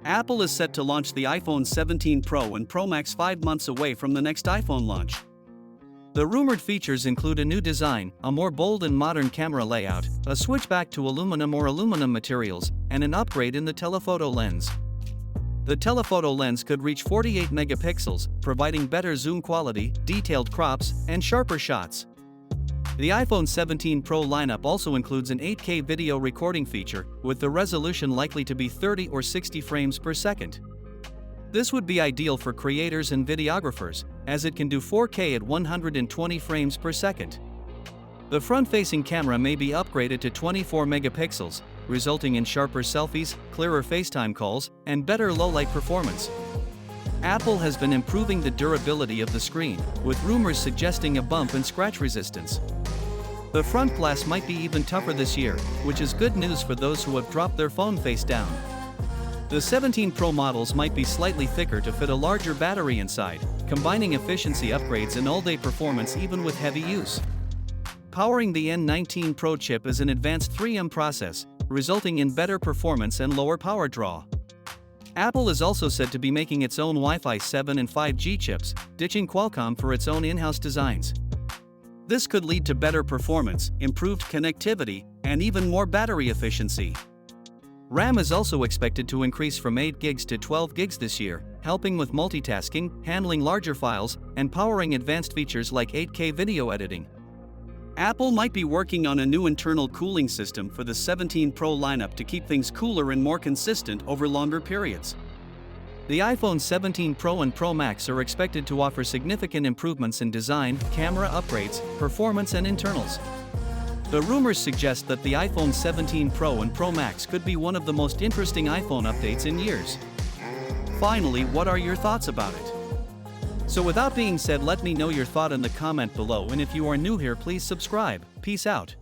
Apple is set to launch the iPhone 17 Pro and Pro Max 5 months away from the next iPhone launch. The rumored features include a new design, a more bold and modern camera layout, a switch back to aluminum or aluminum materials, and an upgrade in the telephoto lens. The telephoto lens could reach 48 megapixels, providing better zoom quality, detailed crops, and sharper shots. The iPhone 17 Pro lineup also includes an 8K video recording feature, with the resolution likely to be 30 or 60 frames per second. This would be ideal for creators and videographers, as it can do 4K at 120 frames per second. The front-facing camera may be upgraded to 24 megapixels, resulting in sharper selfies, clearer FaceTime calls, and better low-light performance. Apple has been improving the durability of the screen, with rumors suggesting a bump and scratch resistance. The front glass might be even tougher this year, which is good news for those who have dropped their phone face down. The 17 Pro models might be slightly thicker to fit a larger battery inside, combining efficiency upgrades and all-day performance even with heavy use. Powering the N19 Pro chip is an advanced 3M process, resulting in better performance and lower power draw. Apple is also said to be making its own Wi-Fi 7 and 5G chips, ditching Qualcomm for its own in-house designs. This could lead to better performance, improved connectivity, and even more battery efficiency. RAM is also expected to increase from 8 gigs to 12 gigs this year, helping with multitasking, handling larger files, and powering advanced features like 8K video editing. Apple might be working on a new internal cooling system for the 17 Pro lineup to keep things cooler and more consistent over longer periods. The iPhone 17 Pro and Pro Max are expected to offer significant improvements in design, camera upgrades, performance, and internals. The rumors suggest that the iPhone 17 Pro and Pro Max could be one of the most interesting iPhone updates in years. Finally, what are your thoughts about it? So without being said, let me know your thought in the comment below, and if you are new here, please subscribe. Peace out.